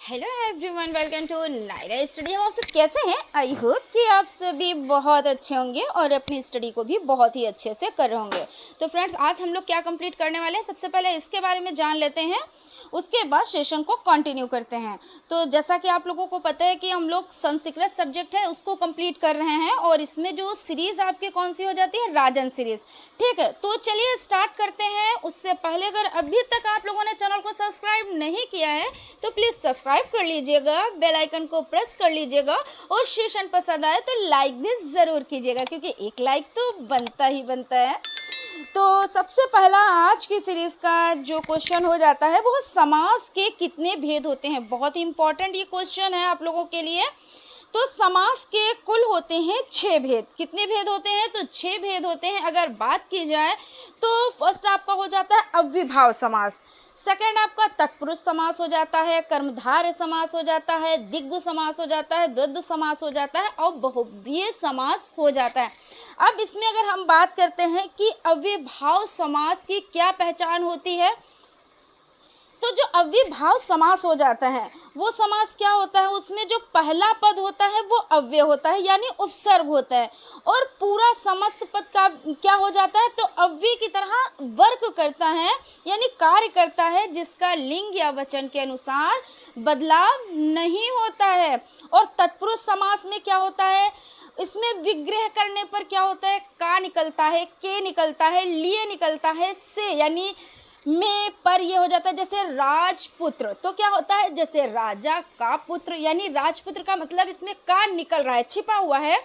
Hello everyone, welcome to Naira study. हम आप सब कैसे हैं? आई होप कि आप सभी बहुत अच्छे होंगे और अपनी स्टडी को भी बहुत ही अच्छे से कर रहे होंगे। तो फ्रेंड्स, आज हम लोग क्या कंप्लीट करने वाले हैं, सबसे पहले इसके बारे में जान लेते हैं, उसके बाद सेशन को कंटिन्यू करते हैं। तो जैसा कि आप लोगों को पता है कि हम लोग संस्कृत सब्जेक्ट है उसको कंप्लीट कर रहे हैं और इसमें जो सीरीज़ आपकी कौन सी हो जाती है, राजन सीरीज़। ठीक है, तो चलिए स्टार्ट करते हैं। उससे पहले अगर अभी तक आप लोगों ने चैनल को सब्सक्राइब नहीं किया है तो प्लीज़ सब्सक्राइब कर लीजिएगा, बेल आइकन को प्रेस कर लीजिएगा और सेशन पसंद आए तो लाइक भी ज़रूर कीजिएगा, क्योंकि एक लाइक तो बनता ही बनता है। तो सबसे पहला आज की सीरीज़ का जो क्वेश्चन हो जाता है वो समास के कितने भेद होते हैं। बहुत ही इंपॉर्टेंट ये क्वेश्चन है आप लोगों के लिए। तो समास के कुल होते हैं 6 भेद। कितने भेद होते हैं? तो 6 भेद होते हैं। अगर बात की जाए तो फर्स्ट आपका हो जाता है अव्ययभाव समास, सेकंड आपका तत्पुरुष समास हो जाता है, कर्मधारय समास हो जाता है, द्विगु समास हो जाता है, द्वंद्व समास हो जाता है और बहुब्रीहि समास हो जाता है। अब इसमें अगर हम बात करते हैं कि अव्ययभाव समास की क्या पहचान होती है, तो जो अव्ययभाव समास हो जाता है वो समास क्या होता है, उसमें जो पहला पद होता है वो अव्यय होता है यानी उपसर्ग होता है और पूरा समस्त पद का क्या हो जाता है, तो अव्यय की तरह वर्क करता है यानी कार्य करता है, जिसका लिंग या वचन के अनुसार बदलाव नहीं होता है। और तत्पुरुष समास में क्या होता है, इसमें विग्रह करने पर क्या होता है, का निकलता है, के निकलता है, लिए निकलता है, से यानी में पर ये हो जाता है। जैसे राजपुत्र तो क्या होता है, जैसे राजा का पुत्र यानी राजपुत्र का मतलब इसमें का निकल रहा है, छिपा हुआ है,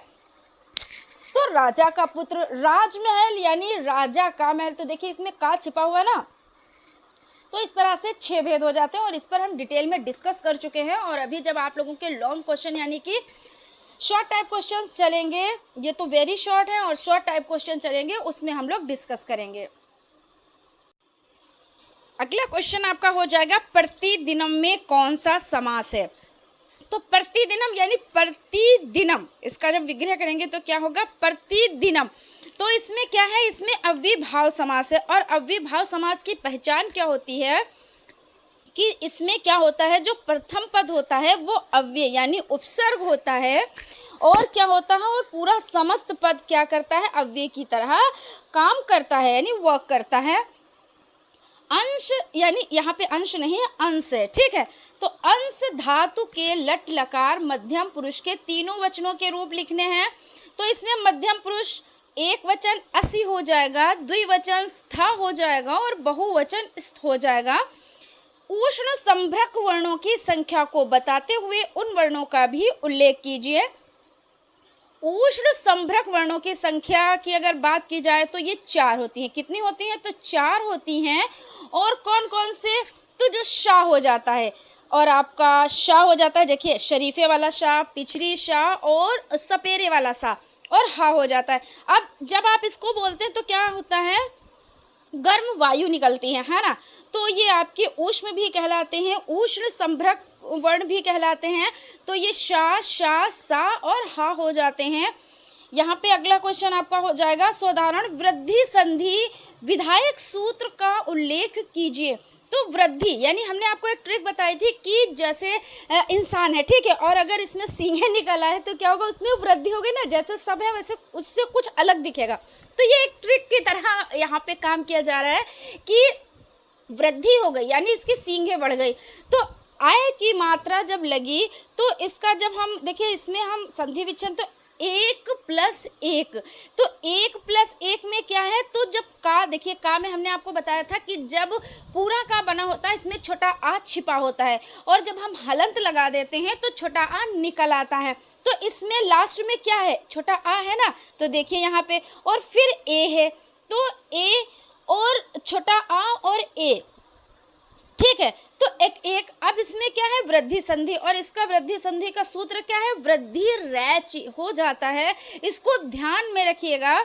तो राजा का पुत्र। राजमहल यानी राजा का महल, तो देखिए इसमें का छिपा हुआ ना। तो इस तरह से 6 भेद हो जाते हैं और इस पर हम डिटेल में डिस्कस कर चुके हैं। और अभी जब आप लोगों के लॉन्ग क्वेश्चन यानी कि शॉर्ट टाइप क्वेश्चन चलेंगे, ये तो वेरी शॉर्ट है, और शॉर्ट टाइप क्वेश्चन चलेंगे उसमें हम लोग डिस्कस करेंगे। अगला क्वेश्चन आपका हो जाएगा प्रतिदिनम में कौन सा समास है। तो प्रतिदिनम यानी प्रतिदिनम, इसका जब विग्रह करेंगे तो क्या होगा, प्रतिदिनम। तो इसमें क्या है, इसमें अव्ययभाव समास है। और अव्ययभाव समास की पहचान क्या होती है कि इसमें क्या होता है, जो प्रथम पद होता है वो अव्यय यानी उपसर्ग होता है और क्या होता है, और पूरा समस्त पद क्या करता है, अव्यय की तरह काम करता है यानी वर्क करता है। अंश यानी यहाँ पे अंश नहीं है, अंश है, ठीक है। तो अंश धातु के लट लकार मध्यम पुरुष के तीनों वचनों के रूप लिखने हैं। तो इसमें मध्यम पुरुष एक वचन असि हो जाएगा, द्विवचन स्था हो जाएगा और बहुवचन स्थ हो जाएगा। उष्ण संभ्रक वर्णों की संख्या को बताते हुए उन वर्णों का भी उल्लेख कीजिए। उष्ण संभ्रक वर्णों की संख्या की अगर बात की जाए तो ये 4 होती हैं। कितनी होती हैं? तो 4 होती हैं। और कौन कौन से, तो जो शाह हो जाता है और आपका शाह हो जाता है, देखिए शरीफे वाला शाह, पिछरी शाह और सपेरे वाला शाह और हा हो जाता है। अब जब आप इसको बोलते हैं तो क्या होता है, गर्म वायु निकलती है ना। तो ये आपके उष्ण भी कहलाते हैं, उष्ण संभ्रक वर्ण भी कहलाते हैं। तो ये शा, शा, सा और हा हो जाते हैं। यहाँ पे अगला क्वेश्चन आपका हो जाएगा साधारण वृद्धि संधि विधायक सूत्र का उल्लेख कीजिए। तो वृद्धि यानी हमने आपको एक ट्रिक बताई थी कि जैसे इंसान है, ठीक है, और अगर इसमें सींगे निकल आए तो क्या होगा, उसमें वृद्धि होगी ना, जैसे सब है वैसे उससे कुछ अलग दिखेगा। तो ये एक ट्रिक की तरह यहाँ पे काम किया जा रहा है कि वृद्धि हो गई यानी इसकी सींगे बढ़ गई। तो आय की मात्रा जब लगी तो इसका जब हम देखिए इसमें हम संधि विच्छेद, तो 1 + 1, तो 1 + 1 में क्या है, तो जब का, देखिए का में हमने आपको बताया था कि जब पूरा का बना होता है इसमें छोटा आ छिपा होता है और जब हम हलंत लगा देते हैं तो छोटा आ निकल आता है। तो इसमें लास्ट में क्या है, छोटा आ है ना, तो देखिए यहाँ पे, और फिर ए है, तो ए और छोटा आ और ए, ठीक है। तो एक अब इसमें क्या है, वृद्धि संधि, और इसका वृद्धि संधि का सूत्र क्या है, वृद्धि रैच हो जाता है। इसको ध्यान में रखिएगा।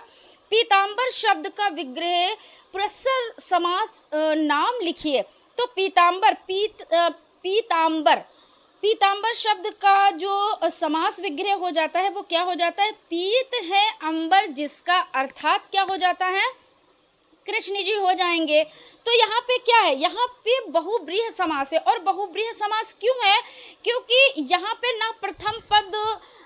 पीतांबर शब्द का विग्रह प्रसर समास नाम लिखिए। तो पीतांबर, पीतांबर, पीतांबर शब्द का जो समास विग्रह हो जाता है वो क्या हो जाता है, पीत है अंबर, जिसका अर्थात क्या हो जाता है, कृष्ण जी हो जाएंगे। तो यहाँ पे क्या है, यहाँ पे बहुब्रीहि समास है। और बहुब्रीहि समास क्यों है क्योंकि यहाँ पे ना प्रथम पद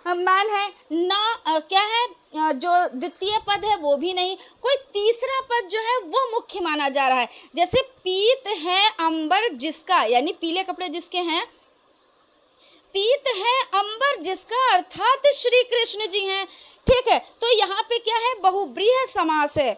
मैन है, ना क्या है जो द्वितीय पद है वो भी नहीं, कोई तीसरा पद जो है वो मुख्य माना जा रहा है। जैसे पीत है अंबर जिसका, यानी पीले कपड़े जिसके हैं, पीत है अंबर जिसका अर्थात श्री कृष्ण जी हैं। ठीक है, तो यहाँ पे क्या है, बहुब्रीहि समास है।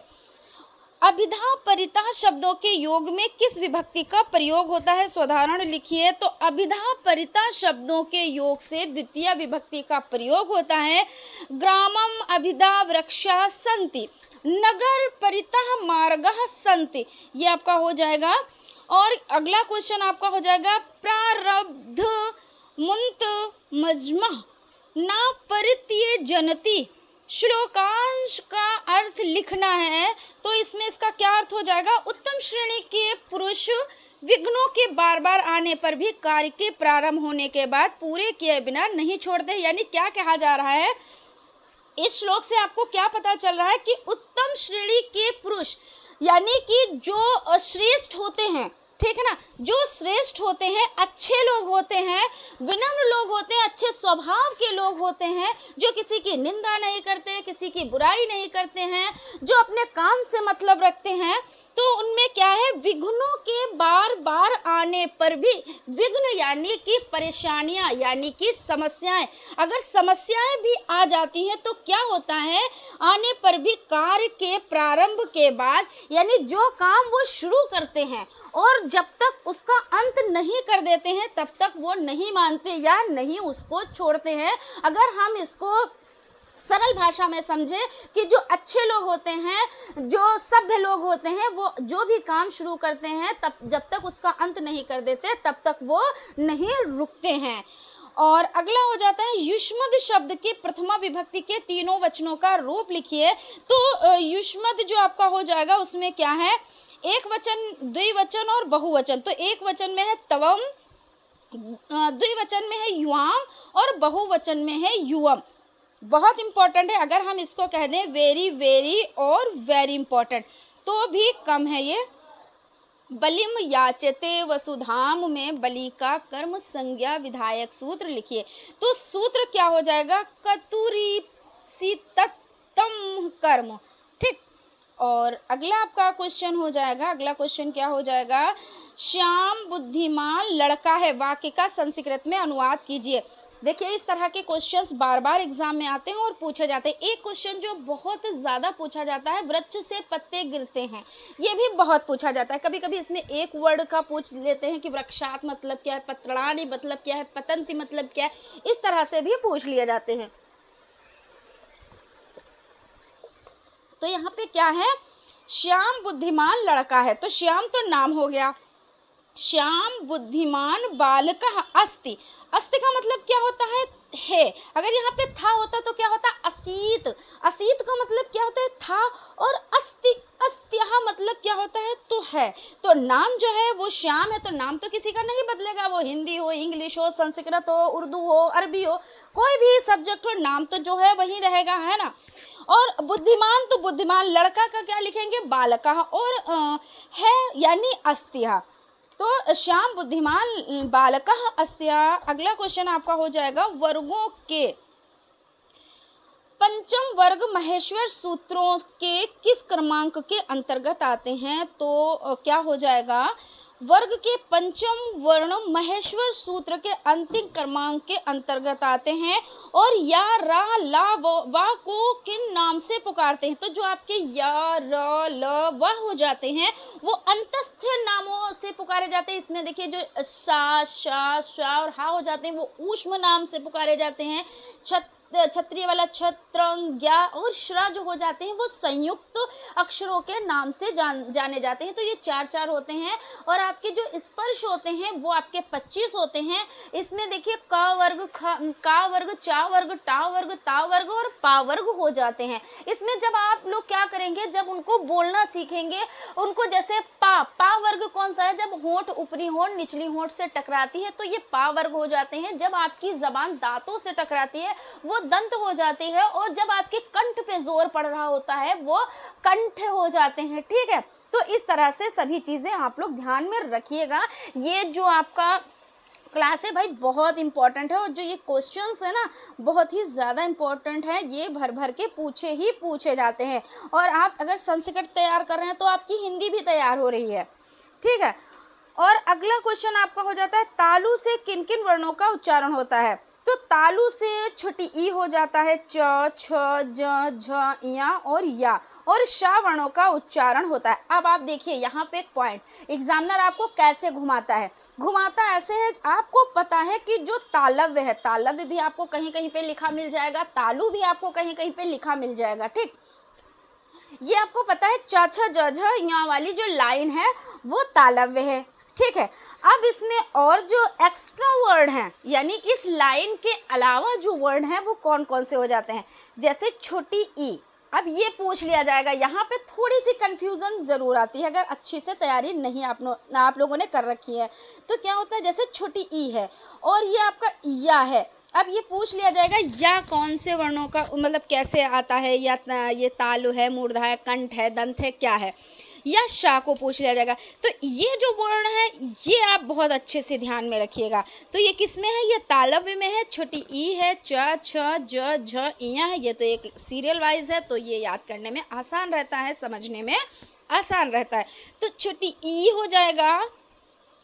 अभिधा परिता शब्दों के योग में किस विभक्ति का प्रयोग होता है, सोदाहरण लिखिए। तो अभिधा परिता शब्दों के योग से द्वितीय विभक्ति का प्रयोग होता है। ग्रामम अभिधा वृक्षा सन्ति, नगर परितः मार्गः सन्ति, ये आपका हो जाएगा। और अगला क्वेश्चन आपका हो जाएगा, प्रारब्ध मुंत मजमह ना परित्य जनती, श्लोकांश का अर्थ लिखना है। तो इसमें इसका क्या अर्थ हो जाएगा, उत्तम श्रेणी के पुरुष विघ्नों के बार बार आने पर भी कार्य के प्रारंभ होने के बाद पूरे किए बिना नहीं छोड़ते। यानी क्या कहा जा रहा है, इस श्लोक से आपको क्या पता चल रहा है कि उत्तम श्रेणी के पुरुष यानी कि जो श्रेष्ठ होते हैं, ठीक है ना, जो श्रेष्ठ होते हैं, अच्छे लोग होते हैं, विनम्र लोग होते हैं, अच्छे स्वभाव के लोग होते हैं, जो किसी की निंदा नहीं करते, किसी की बुराई नहीं करते हैं, जो अपने काम से मतलब रखते हैं, तो उनमें क्या है, विघ्नों के बार बार आने पर भी, विघ्न यानी कि परेशानियां यानी कि समस्याएं, अगर समस्याएं भी आ जाती हैं तो क्या होता है, आने पर भी कार्य के प्रारंभ के बाद, यानी जो काम वो शुरू करते हैं और जब तक उसका अंत नहीं कर देते हैं तब तक वो नहीं मानते या नहीं उसको छोड़ते हैं। अगर हम इसको सरल भाषा में समझे कि जो अच्छे लोग होते हैं, जो सभ्य लोग होते हैं, वो जो भी काम शुरू करते हैं तब जब तक उसका अंत नहीं कर देते तब तक वो नहीं रुकते हैं। और अगला हो जाता है, युष्मद शब्द के प्रथमा विभक्ति के तीनों वचनों का रूप लिखिए। तो युष्मद जो आपका हो जाएगा उसमें क्या है, एक वचन, द्विवचन और बहुवचन। तो एक वचन में है तवम, द्विवचन में है युवाम और बहुवचन में है युवम। बहुत इंपॉर्टेंट है, अगर हम इसको कह दें वेरी वेरी और वेरी इंपॉर्टेंट तो भी कम है ये। बलिम याचते वसुधाम में बलि का कर्म संज्ञा विधायक सूत्र लिखिए। तो सूत्र क्या हो जाएगा, कतुरी सीतम कर्म। ठीक, और अगला आपका क्वेश्चन हो जाएगा, अगला क्वेश्चन क्या हो जाएगा, श्याम बुद्धिमान लड़का है, वाक्य का संस्कृत में अनुवाद कीजिए। देखिए इस तरह के क्वेश्चंस बार बार एग्जाम में आते हैं और पूछे जाते हैं। एक क्वेश्चन जो बहुत ज़्यादा पूछा जाता है, वृक्ष से पत्ते गिरते हैं, ये भी बहुत पूछा जाता है। कभी कभी इसमें एक वर्ड का पूछ लेते हैं कि वृक्षात मतलब क्या है, पत्राणी मतलब क्या है, पतंती मतलब क्या है, इस तरह से भी पूछ लिए जाते हैं। तो यहाँ पे क्या है, श्याम बुद्धिमान लड़का है, तो श्याम तो नाम हो गया, श्याम बुद्धिमान बालकः अस्ति। अस्ति का मतलब क्या होता है, अगर यहाँ पे था होता तो क्या होता, असीत। असीत का मतलब क्या होता है, था। और अस्ति, अस्त्यः मतलब क्या होता है, तो है। तो नाम जो है वो श्याम है, तो नाम तो किसी का नहीं बदलेगा, वो हिंदी हो, इंग्लिश हो, संस्कृत हो, उर्दू हो, अरबी हो, कोई भी सब्जेक्ट हो, नाम तो जो है वही रहेगा, है ना। और बुद्धिमान, तो बुद्धिमान लड़का का क्या लिखेंगे, बालकः, और है यानी अस्त्यः। तो श्याम बुद्धिमान बालकः अस्त्यः। अगला क्वेश्चन आपका हो जाएगा, वर्गों के पंचम वर्ग महेश्वर सूत्रों के किस क्रमांक के अंतर्गत आते हैं। तो क्या हो जाएगा, वर्ग के पंचम वर्ण महेश्वर सूत्र के अंतिम क्रमांक के अंतर्गत आते हैं। और या रा ला वा को किन नाम से पुकारते हैं। तो जो आपके या र ल व हो जाते हैं वो अंतस्थ नामों से पुकारे जाते हैं। इसमें देखिए जो सा शा शा और हा हो जाते हैं वो ऊष्म नाम से पुकारे जाते हैं। क्षत्रिय वाला छत्रंग्या और श्रा जो हो जाते हैं वो संयुक्त अक्षरों के नाम से जाने जाते हैं। तो ये चार चार होते हैं। और आपके जो स्पर्श होते हैं वो आपके 25 होते हैं। इसमें देखिए क वर्ग, का वर्ग, चा वर्ग, टा वर्ग, ता वर्ग और पा वर्ग हो जाते हैं। इसमें जब आप लोग क्या करेंगे, जब उनको बोलना सीखेंगे, उनको जैसे पा वर्ग कौन सा है, जब होंठ ऊपरी होंठ निचली होंठ से टकराती है तो ये पा वर्ग हो जाते हैं। जब आपकी जबान दांतों से टकराती है वो दंत हो जाती है। और जब आपके कंठ पे जोर पड़ रहा होता है वो कंठ हो जाते हैं। ठीक है, तो इस तरह से सभी चीजें आप लोग ध्यान में रखिएगा। ये जो आपका क्लास है भाई बहुत इंपॉर्टेंट है, और जो ये क्वेश्चंस है ना बहुत ही ज़्यादा इंपॉर्टेंट है, ये भर भर के पूछे जाते हैं। और आप अगर संस्कृत तैयार कर रहे हैं तो आपकी हिंदी भी तैयार हो रही है, ठीक है। और अगला क्वेश्चन आपका हो जाता है, तालु से किन किन वर्णों का उच्चारण होता है। तो तालु से छोटी ई हो जाता है, च, छ, ज, झ, या और या, और शा वर्णों का उच्चारण होता है। अब आप देखिए यहाँ पे एक पॉइंट, एग्जामिनर आपको कैसे घुमाता है, घुमाता ऐसे है, आपको पता है कि जो तालव्य है, तालव्य भी आपको कहीं कहीं पे लिखा मिल जाएगा, तालु भी आपको कहीं कहीं पे लिखा मिल जाएगा, ठीक। ये आपको पता है च, छ, ज, झ, यहाँ वाली जो लाइन है वो तालव्य है, ठीक है। अब इसमें और जो एक्स्ट्रा वर्ड हैं, यानी इस लाइन के अलावा जो वर्ड हैं वो कौन कौन से हो जाते हैं, जैसे छोटी ई। अब ये पूछ लिया जाएगा, यहाँ पे थोड़ी सी कंफ्यूजन ज़रूर आती है अगर अच्छी से तैयारी नहीं आप लोगों ने कर रखी है। तो क्या होता है, जैसे छोटी ई है और ये आपका या है, अब ये पूछ लिया जाएगा या कौन से वर्णों का, मतलब कैसे आता है, या ये तालु है, मूर्धा है, कंठ है, दंत है, क्या है, या शा को पूछ लिया जाएगा। तो ये जो वर्ण है ये आप बहुत अच्छे से ध्यान में रखिएगा। तो ये किस में है, ये तालव्य में है, छोटी ई है, च, छ, ज, झ, इया है, ये तो एक सीरियल वाइज है, तो ये याद करने में आसान रहता है, समझने में आसान रहता है। तो छोटी ई हो जाएगा,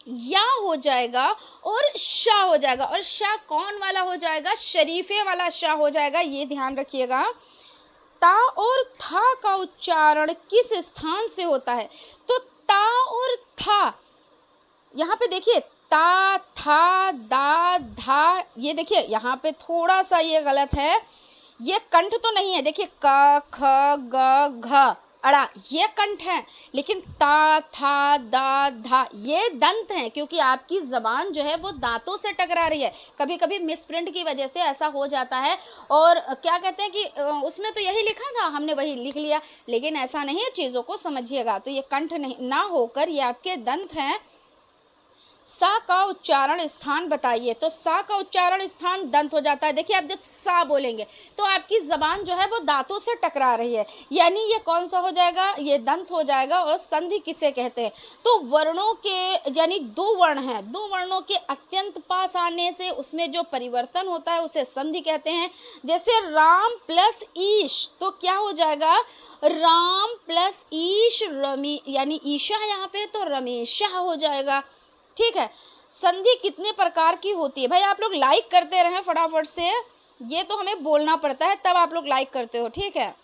या हो जाएगा, और शा हो जाएगा, और शा कौन वाला हो जाएगा, शरीफे वाला शा हो जाएगा, ये ध्यान रखिएगा। ता और था का उच्चारण किस स्थान से होता है, तो ता और था, यहाँ पे देखिए ता, था, दा, धा, ये देखिए यहाँ पे थोड़ा सा ये गलत है, ये कंठ तो नहीं है, देखिए क, ख, ग, घ, अड़ा, ये कंठ है, लेकिन ता, था, दा, धा ये दंत हैं, क्योंकि आपकी ज़बान जो है वो दांतों से टकरा रही है। कभी कभी मिसप्रिंट की वजह से ऐसा हो जाता है, और क्या कहते हैं कि उसमें तो यही लिखा था, हमने वही लिख लिया, लेकिन ऐसा नहीं है, चीज़ों को समझिएगा। तो ये कंठ नहीं ना होकर ये आपके दंत हैं। सा का उच्चारण स्थान बताइए, तो सा का उच्चारण स्थान दंत हो जाता है। देखिए आप जब सा बोलेंगे तो आपकी जबान जो है वो दांतों से टकरा रही है, यानी ये कौन सा हो जाएगा, ये दंत हो जाएगा। और संधि किसे कहते हैं, तो वर्णों के, यानी दो वर्ण हैं, दो वर्णों के अत्यंत पास आने से उसमें जो परिवर्तन होता है उसे संधि कहते हैं। जैसे राम प्लस ईश, तो क्या हो जाएगा, राम प्लस ईश रमी, यानी ईशा यहाँ पे तो रमेशा हो जाएगा, ठीक है। संधि कितने प्रकार की होती है, भाई आप लोग लाइक करते रहें फटाफट से, ये तो हमें बोलना पड़ता है तब आप लोग लाइक करते हो, ठीक है।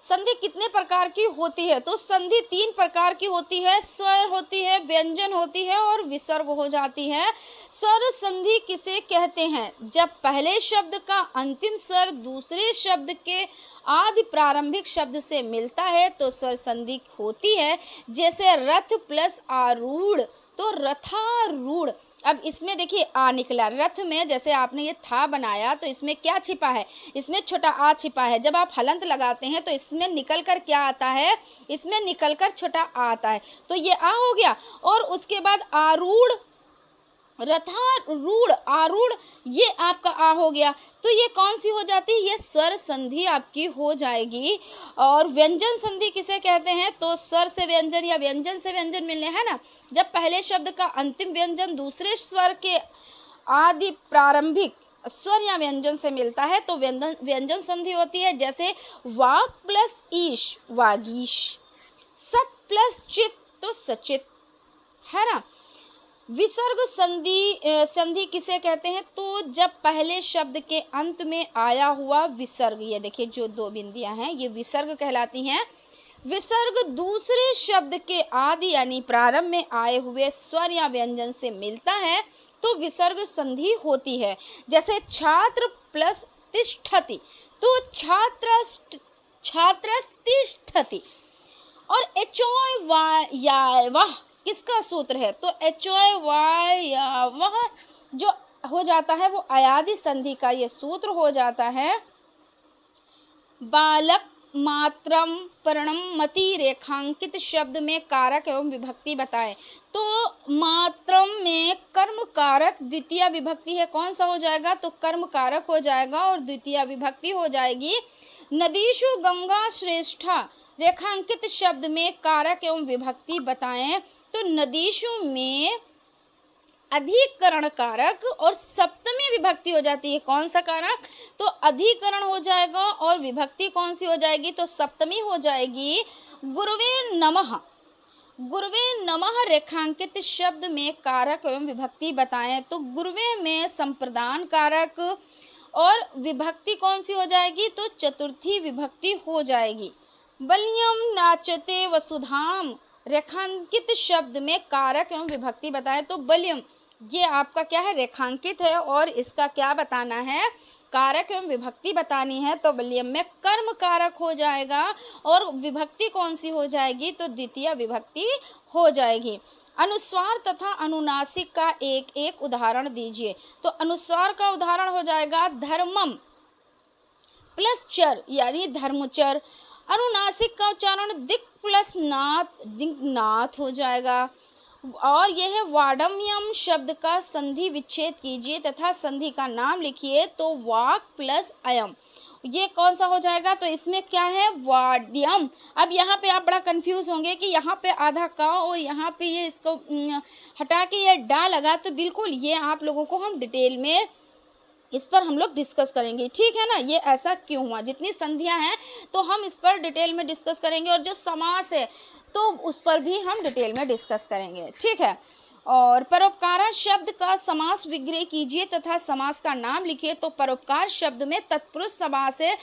संधि कितने प्रकार की होती है, तो संधि 3 प्रकार की होती है, स्वर होती है, व्यंजन होती है, और विसर्ग हो जाती है। स्वर संधि किसे कहते हैं, जब पहले शब्द का अंतिम स्वर दूसरे शब्द के आदि प्रारंभिक शब्द से मिलता है तो स्वर संधि होती है। जैसे रथ प्लस आरूढ़, तो रथारूढ़। अब इसमें देखिए आ निकला, रथ में जैसे आपने ये था बनाया तो इसमें क्या छिपा है, इसमें छोटा आ छिपा है। जब आप हलंत लगाते हैं तो इसमें निकल कर क्या आता है, इसमें निकल कर छोटा आ आता है, तो ये आ हो गया। और उसके बाद आरूढ़, रथारूढ़, आरूढ़, ये आपका आ हो गया, तो ये कौन सी हो जाती है, ये स्वर संधि आपकी हो जाएगी। और व्यंजन संधि किसे कहते हैं, तो स्वर से व्यंजन या व्यंजन से व्यंजन मिलने, है ना, जब पहले शब्द का अंतिम व्यंजन दूसरे स्वर के आदि प्रारंभिक स्वर या व्यंजन से मिलता है तो व्यंजन संधि होती है। जैसे वाक प्लस ईश, वागीश, सत प्लस चित, तो सचित, है ना। विसर्ग संधि किसे कहते हैं, तो जब पहले शब्द के अंत में आया हुआ विसर्ग, ये देखिए जो 2 बिंदियां हैं ये विसर्ग कहलाती हैं। विसर्ग दूसरे शब्द के आदि यानी प्रारंभ में आए हुए स्वर या व्यंजन से मिलता है तो विसर्ग संधि होती है। जैसे छात्र प्लस तिष्ठति, तो छात्रस्तिष्ठति। और एचोय वाह किसका सूत्र है, तो एचोय वाह जो हो जाता है वो अयादि संधि का ये सूत्र हो जाता है। बालक मात्रम पर्णम मति रेखांकित शब्द में कारक एवं विभक्ति बताएं, तो मात्रम में कर्म कारक द्वितीय विभक्ति है, कौन सा हो जाएगा, तो कर्म कारक हो जाएगा और द्वितीय विभक्ति हो जाएगी। नदीषु गंगा श्रेष्ठा रेखांकित शब्द में कारक एवं विभक्ति बताएं, तो नदीषु में अधिकरण कारक और सप्तमी विभक्ति हो जाती है। कौन सा कारक? तो अधिकरण हो जाएगा और विभक्ति कौन सी हो जाएगी? तो सप्तमी हो जाएगी। गुरुवे नमः। गुरुवे नमः रेखांकित शब्द में कारक एवं विभक्ति बताएं। तो गुरुवे में संप्रदान कारक और विभक्ति कौन सी हो जाएगी? तो चतुर्थी विभक्ति हो जाएगी। बलियम नाचते वसुधाम रेखांकित शब्द में कारक एवं विभक्ति बताएं। तो बलियम ये आपका क्या है? रेखांकित है और इसका क्या बताना है? कारक एवं विभक्ति बतानी है। तो बलियम में कर्म कारक हो जाएगा और विभक्ति कौन सी हो जाएगी? तो द्वितीय विभक्ति हो जाएगी। अनुस्वार तथा अनुनासिक का एक एक उदाहरण दीजिए। तो अनुस्वार का उदाहरण हो जाएगा धर्मम प्लस चर यानी धर्मचर। अनुनासिक का उच्चारण दिक् प्लस नाथ दिग्नाथ हो जाएगा। और यह है वाडम्यम शब्द का संधि विच्छेद कीजिए तथा संधि का नाम लिखिए। तो वाक प्लस अयम ये कौन सा हो जाएगा? तो इसमें क्या है? वाड्यम। अब यहाँ पे आप बड़ा कंफ्यूज होंगे कि यहाँ पे आधा का और यहाँ पे ये इसको हटा के ये डा लगा। तो बिल्कुल ये आप लोगों को हम डिटेल में इस पर हम लोग डिस्कस करेंगे, ठीक है ना। ये ऐसा क्यों हुआ, जितनी संधियां हैं तो हम इस पर डिटेल में डिस्कस करेंगे और जो समास है तो उस पर भी हम डिटेल में डिस्कस करेंगे, ठीक है। और परोपकार शब्द का समास विग्रह कीजिए तथा समास का नाम लिखिए। तो परोपकार शब्द में तत्पुरुष समास है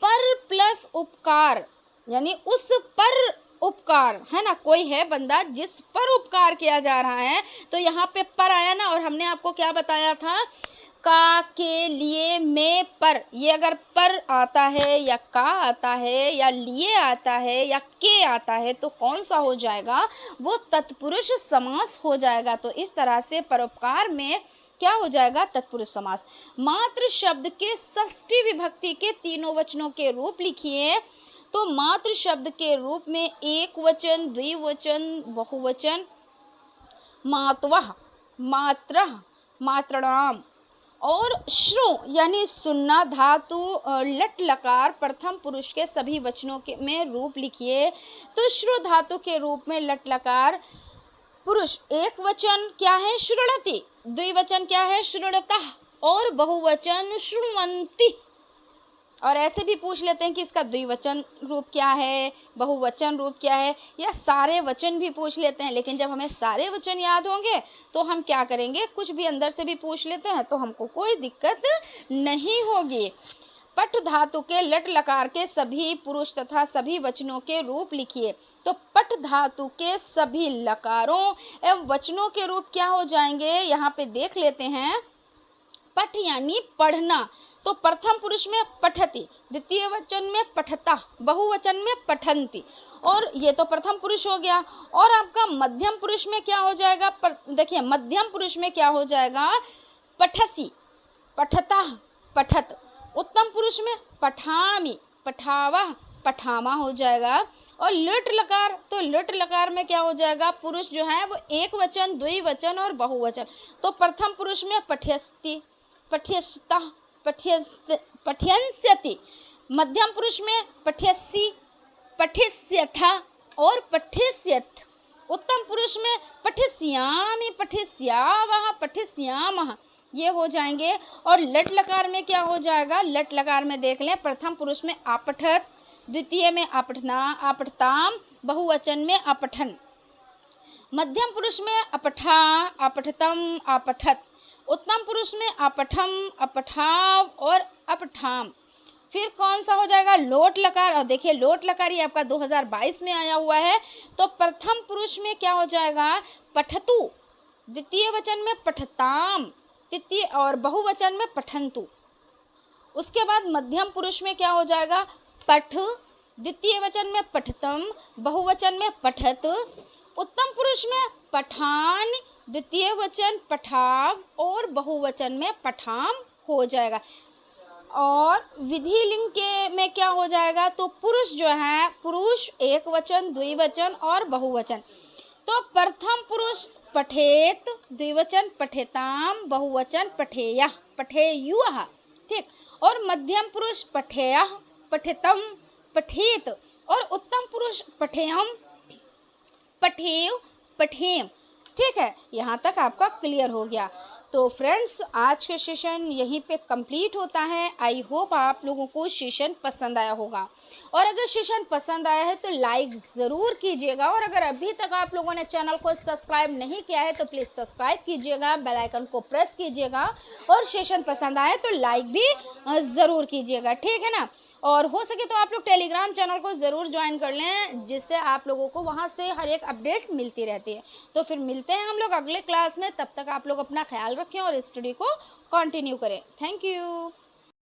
पर प्लस उपकार यानी उस पर उपकार है ना। कोई है बंदा जिस पर उपकार किया जा रहा है तो यहाँ पे पर आया ना। और हमने आपको क्या बताया था? का, के, लिए, में, पर। ये अगर पर आता है या का आता है या लिए आता है या के आता है तो कौन सा हो जाएगा? वो तत्पुरुष समास हो जाएगा। तो इस तरह से परोपकार में क्या हो जाएगा? तत्पुरुष समास। मात्र शब्द के षष्ठी विभक्ति के तीनों वचनों के रूप लिखिए। तो मात्र शब्द के रूप में एक वचन, द्विवचन, बहुवचन, मातवः, मात्रः, मात्रणाम और श्रु यानी सुनना धातु लट लकार प्रथम पुरुष के सभी वचनों के में रूप लिखिए। तो श्रु धातु के रूप में लट लकार पुरुष एक वचन क्या है? शृणति। द्विवचन क्या है? शृणतः। और बहुवचन शृण्वन्ति। और ऐसे भी पूछ लेते हैं कि इसका द्विवचन रूप क्या है, बहुवचन रूप क्या है, या सारे वचन भी पूछ लेते हैं। लेकिन जब हमें सारे वचन याद होंगे तो हम क्या करेंगे? कुछ भी अंदर से भी पूछ लेते हैं तो हमको कोई दिक्कत नहीं होगी। पट धातु के लट लकार के सभी पुरुष तथा सभी वचनों के रूप लिखिए। तो पट धातु के सभी लकारों एवं वचनों के रूप क्या हो जाएंगे? यहाँ पे देख लेते हैं। पठ यानी पढ़ना। तो प्रथम पुरुष में पठति, द्वितीय वचन में पठता, बहुवचन में पठन्ति। और ये तो प्रथम पुरुष हो गया। और आपका मध्यम पुरुष में क्या हो जाएगा? देखिए मध्यम पुरुष में क्या हो जाएगा? पठसी, पठता, पठत। उत्तम पुरुष में पठामि, पठावा, पठामा हो जाएगा। और लट लकार, तो लट लकार में क्या हो जाएगा? पुरुष जो है वो एक वचन, द्विवचन और बहुवचन। तो प्रथम पुरुष में पठ्यस्ति, पठ्यस्ता, पठ्यंस्यति। मध्यम पुरुष में पठ्यसि, पठिष्यथा और पठिष्यत। उत्तम पुरुष में पठिष्यामि, पठिष्यावः, पठिष्यामः ये हो जाएंगे। और लट लकार में क्या हो जाएगा? लट लकार में देख लें, प्रथम पुरुष में आपठत, द्वितीय में आपठना, आपठताम, बहुवचन में आपठन। मध्यम पुरुष में अपठा, अपठतम, आपठत। उत्तम पुरुष में अपठम, अपठाव और अपठाम। फिर कौन सा हो जाएगा? लोट लकार। और देखिए लोट लकार ये आपका 2022 में आया हुआ है। तो प्रथम पुरुष में क्या हो जाएगा? पठतु, द्वितीय वचन में पठताम, तृतीय और बहुवचन में पठन्तु। उसके बाद मध्यम पुरुष में क्या हो जाएगा? पठ, द्वितीय वचन में पठतम, बहुवचन में पठत। उत्तम पुरुष में पठान, द्वितीय वचन पठाव और बहुवचन में पठाम हो जाएगा। और विधि लिंग के में क्या हो जाएगा? तो पुरुष जो है, पुरुष एक वचन, द्विवचन और बहुवचन। तो प्रथम पुरुष पठेत, द्विवचन पठेताम, बहुवचन पठेयः, पठेयुः, ठीक। और मध्यम पुरुष पठेयः, पठितम, पठेत। और उत्तम पुरुष पठेयम, पठेय, पठेम। ठीक है, यहाँ तक आपका क्लियर हो गया। तो फ्रेंड्स, आज का सेशन यहीं पे कंप्लीट होता है। आई होप आप लोगों को सेशन पसंद आया होगा, और अगर सेशन पसंद आया है तो लाइक ज़रूर कीजिएगा, और अगर अभी तक आप लोगों ने चैनल को सब्सक्राइब नहीं किया है तो प्लीज़ सब्सक्राइब कीजिएगा, बेल आइकन को प्रेस कीजिएगा, और सेशन पसंद आए तो लाइक भी ज़रूर कीजिएगा, ठीक है ना। और हो सके तो आप लोग टेलीग्राम चैनल को ज़रूर ज्वाइन कर लें, जिससे आप लोगों को वहाँ से हर एक अपडेट मिलती रहती है। तो फिर मिलते हैं हम लोग अगले क्लास में, तब तक आप लोग अपना ख्याल रखें और स्टडी को कंटिन्यू करें। Thank you.